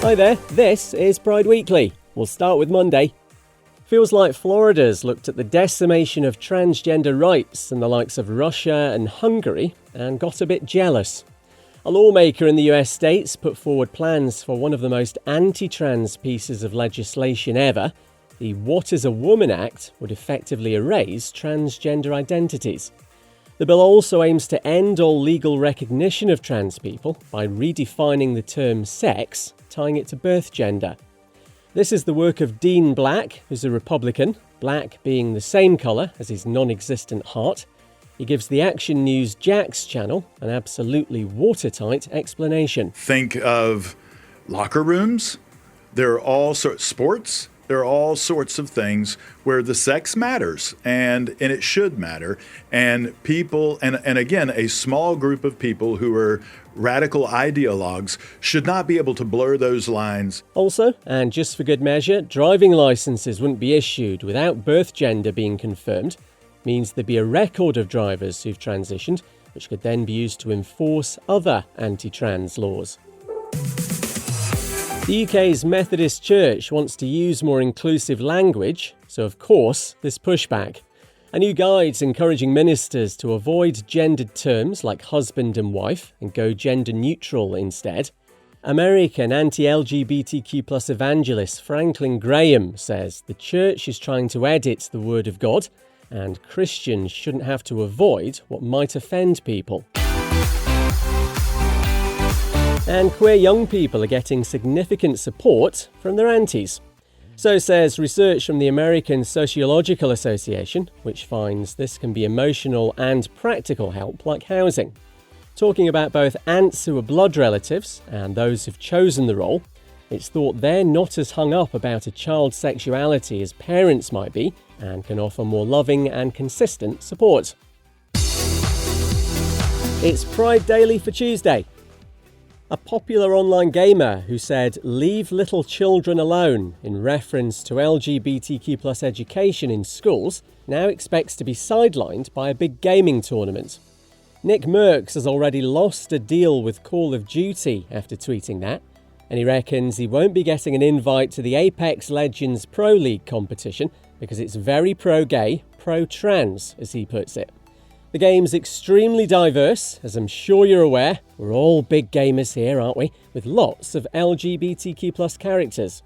Hi there, this is Pride Weekly. We'll start with Monday. Feels like Florida's looked at the decimation of transgender rights in the likes of Russia and Hungary and got a bit jealous. A lawmaker in the US states put forward plans for one of the most anti-trans pieces of legislation ever. The What is a Woman Act would effectively erase transgender identities. The bill also aims to end all legal recognition of trans people by redefining the term sex, tying it to birth gender. This is the work of Dean Black, who's a Republican, black being the same colour as his non-existent heart. He gives the Action News Jax channel an absolutely watertight explanation. Think of locker rooms. There are all sorts of sports. There are all sorts of things where the sex matters, and it should matter. And people, and again, a small group of people who are radical ideologues should not be able to blur those lines. Also, and just for good measure, driving licences wouldn't be issued without birth gender being confirmed. Means there'd be a record of drivers who've transitioned, which could then be used to enforce other anti-trans laws. The UK's Methodist Church wants to use more inclusive language, so of course there's pushback. A new guide's encouraging ministers to avoid gendered terms like husband and wife and go gender neutral instead. American anti-LGBTQ+ evangelist Franklin Graham says the church is trying to edit the Word of God and Christians shouldn't have to avoid what might offend people. And queer young people are getting significant support from their aunties. So says research from the American Sociological Association, which finds this can be emotional and practical help like housing. Talking about both aunts who are blood relatives and those who've chosen the role, it's thought they're not as hung up about a child's sexuality as parents might be and can offer more loving and consistent support. It's Pride Daily for Tuesday. A popular online gamer who said, "Leave little children alone," in reference to LGBTQ+ education in schools, now expects to be sidelined by a big gaming tournament. Nick Merckx has already lost a deal with Call of Duty after tweeting that, and he reckons he won't be getting an invite to the Apex Legends Pro League competition because it's very pro-gay, pro-trans, as he puts it. The game's extremely diverse, as I'm sure you're aware. We're all big gamers here, aren't we? With lots of LGBTQ+ characters.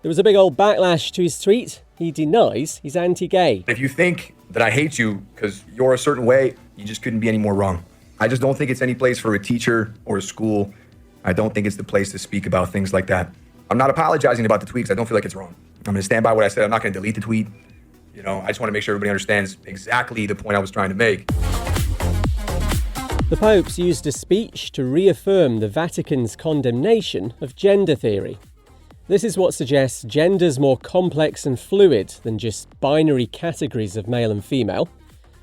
There was a big old backlash to his tweet. He denies he's anti-gay. If you think that I hate you because you're a certain way, you just couldn't be any more wrong. I just don't think it's any place for a teacher or a school. I don't think it's the place to speak about things like that. I'm not apologizing about the tweet because I don't feel like it's wrong. I'm going to stand by what I said. I'm not going to delete the tweet. I just want to make sure everybody understands exactly the point I was trying to make. The Pope's used a speech to reaffirm the Vatican's condemnation of gender theory. This is what suggests gender's more complex and fluid than just binary categories of male and female.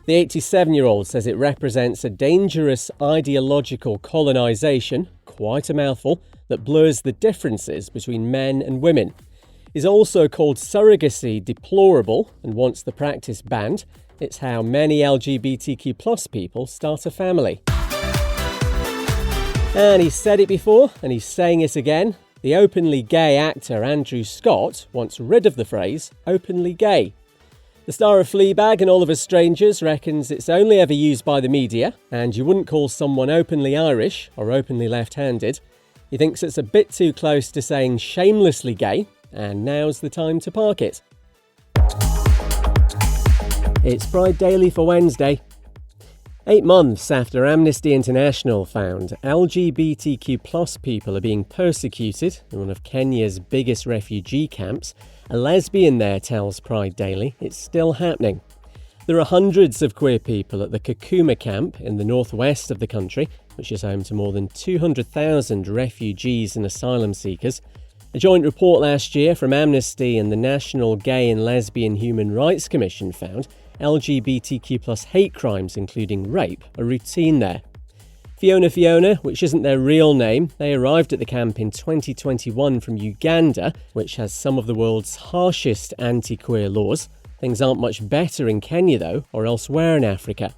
The 87-year-old says it represents a dangerous ideological colonisation, quite a mouthful, that blurs the differences between men and women. He's also called surrogacy deplorable and wants the practice banned. It's how many LGBTQ+ people start a family. And he's said it before, and he's saying it again. The openly gay actor Andrew Scott wants rid of the phrase openly gay. The star of Fleabag and All of Us Strangers reckons it's only ever used by the media, and you wouldn't call someone openly Irish or openly left-handed. He thinks it's a bit too close to saying shamelessly gay, and now's the time to park it. It's Pride Daily for Wednesday. 8 months after Amnesty International found LGBTQ+ people are being persecuted in one of Kenya's biggest refugee camps, a lesbian there tells Pride Daily it's still happening. There are hundreds of queer people at the Kakuma camp in the northwest of the country, which is home to more than 200,000 refugees and asylum seekers. A joint report last year from Amnesty and the National Gay and Lesbian Human Rights Commission found LGBTQ+ hate crimes, including rape, are routine there. Fiona, which isn't their real name, they arrived at the camp in 2021 from Uganda, which has some of the world's harshest anti-queer laws. Things aren't much better in Kenya, though, or elsewhere in Africa.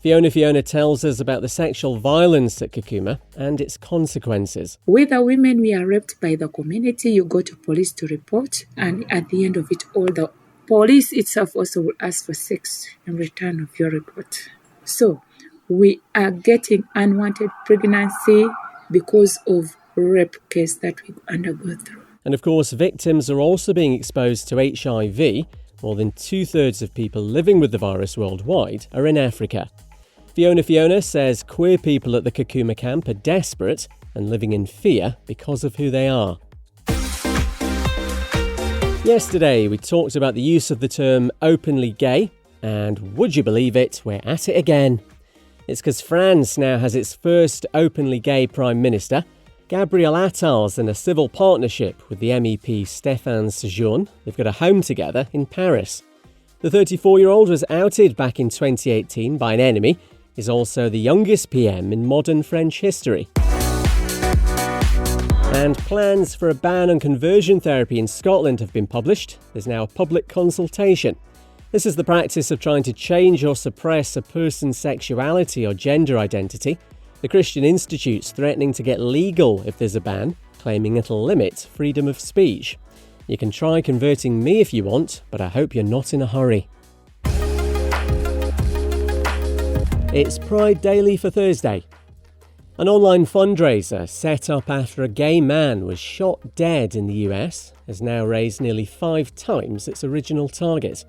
Fiona tells us about the sexual violence at Kakuma and its consequences. With the women, we are raped by the community. You go to police to report, and at the end of it all, the police itself also will ask for sex in return of your report. So we are getting unwanted pregnancy because of rape case that we undergo through. And of course, victims are also being exposed to HIV. More than 2/3 of people living with the virus worldwide are in Africa. Fiona says queer people at the Kakuma camp are desperate and living in fear because of who they are. Yesterday, we talked about the use of the term openly gay, and would you believe it, we're at it again. It's because France now has its first openly gay Prime Minister. Gabriel Attal's in a civil partnership with the MEP Stéphane Séjourné. They've got a home together in Paris. The 34-year-old was outed back in 2018 by an enemy. He's also the youngest PM in modern French history. And plans for a ban on conversion therapy in Scotland have been published. There's now a public consultation. This is the practice of trying to change or suppress a person's sexuality or gender identity. The Christian Institute's threatening to get legal if there's a ban, claiming it'll limit freedom of speech. You can try converting me if you want, but I hope you're not in a hurry. It's Pride Daily for Thursday. An online fundraiser set up after a gay man was shot dead in the US has now raised nearly 5 times its original target.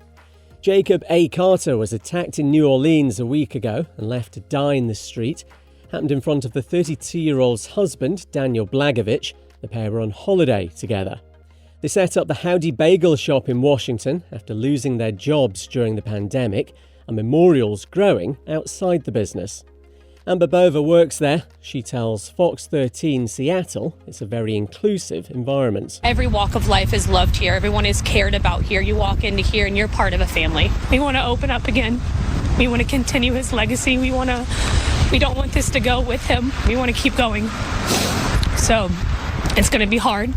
Jacob A. Carter was attacked in New Orleans a week ago and left to die in the street. Happened in front of the 32-year-old's husband, Daniel Blagovich. The pair were on holiday together. They set up the Howdy Bagel shop in Washington after losing their jobs during the pandemic, and memorials growing outside the business. Amber Bova works there. She tells Fox 13 Seattle it's a very inclusive environment. Every walk of life is loved here. Everyone is cared about here. You walk into here and you're part of a family. We want to open up again. We want to continue his legacy. We don't want this to go with him. We want to keep going. So it's going to be hard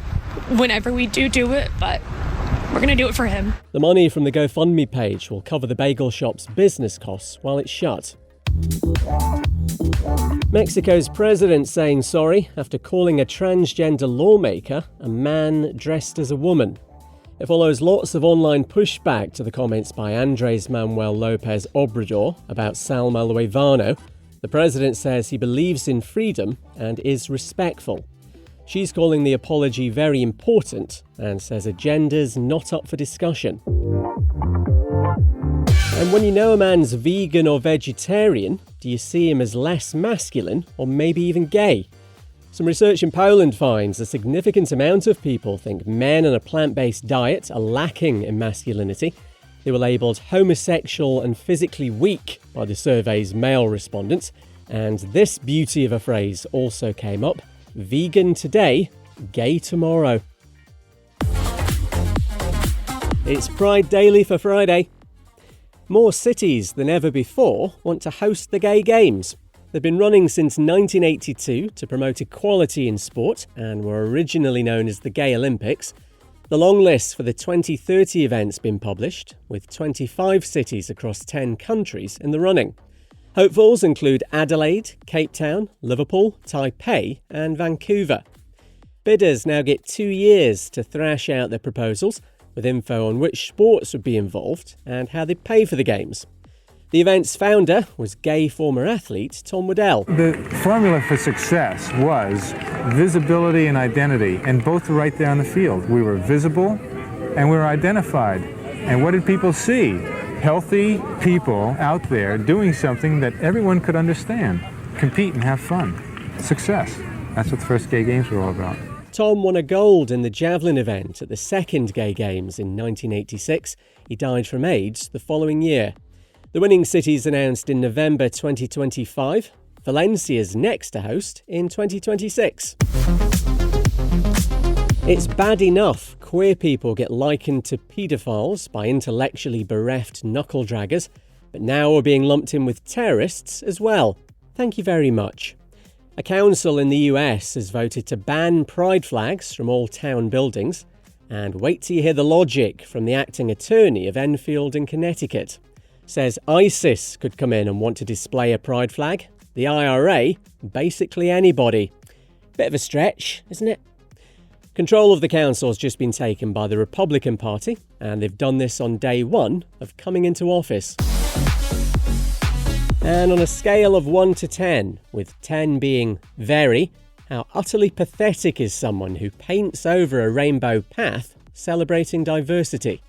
whenever we do it, but we're going to do it for him. The money from the GoFundMe page will cover the bagel shop's business costs while it's shut. Mexico's president saying sorry after calling a transgender lawmaker a man dressed as a woman. It follows lots of online pushback to the comments by Andrés Manuel López Obrador about Salma Luevano. The president says he believes in freedom and is respectful. She's calling the apology very important and says agenda's not up for discussion. And when you know a man's vegan or vegetarian, do you see him as less masculine or maybe even gay? Some research in Poland finds a significant amount of people think men on a plant-based diet are lacking in masculinity. They were labelled homosexual and physically weak by the survey's male respondents. And this beauty of a phrase also came up: vegan today, gay tomorrow. It's Pride Daily for Friday. More cities than ever before want to host the Gay Games. They've been running since 1982 to promote equality in sport and were originally known as the Gay Olympics. The long list for the 2030 event's been published, with 25 cities across 10 countries in the running. Hopefuls include Adelaide, Cape Town, Liverpool, Taipei and Vancouver. Bidders now get 2 years to thrash out their proposals, with info on which sports would be involved and how they pay for the games. The event's founder was gay former athlete Tom Waddell. The formula for success was visibility and identity, and both were right there on the field. We were visible and we were identified. And what did people see? Healthy people out there doing something that everyone could understand, compete and have fun. Success. That's what the first Gay Games were all about. Tom won a gold in the javelin event at the second Gay Games in 1986. He died from AIDS the following year. The winning cities announced in November 2025. Valencia's next to host in 2026. It's bad enough queer people get likened to paedophiles by intellectually bereft knuckle-draggers, but now we're being lumped in with terrorists as well. Thank you very much. A council in the US has voted to ban pride flags from all town buildings. And wait till you hear the logic from the acting attorney of Enfield in Connecticut. says ISIS could come in and want to display a pride flag. The IRA, basically anybody. Bit of a stretch, isn't it? Control of the council has just been taken by the Republican Party, and they've done this on day one of coming into office. And on a scale of 1 to 10, with 10 being very, how utterly pathetic is someone who paints over a rainbow path celebrating diversity?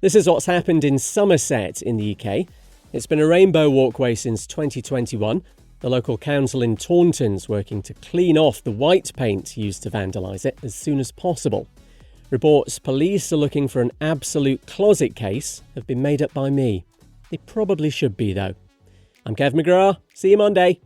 This is what's happened in Somerset in the UK. It's been a rainbow walkway since 2021. The local council in Taunton's working to clean off the white paint used to vandalise it as soon as possible. Reports police are looking for an absolute closet case have been made up by me. They probably should be, though. I'm Kev McGrath. See you Monday.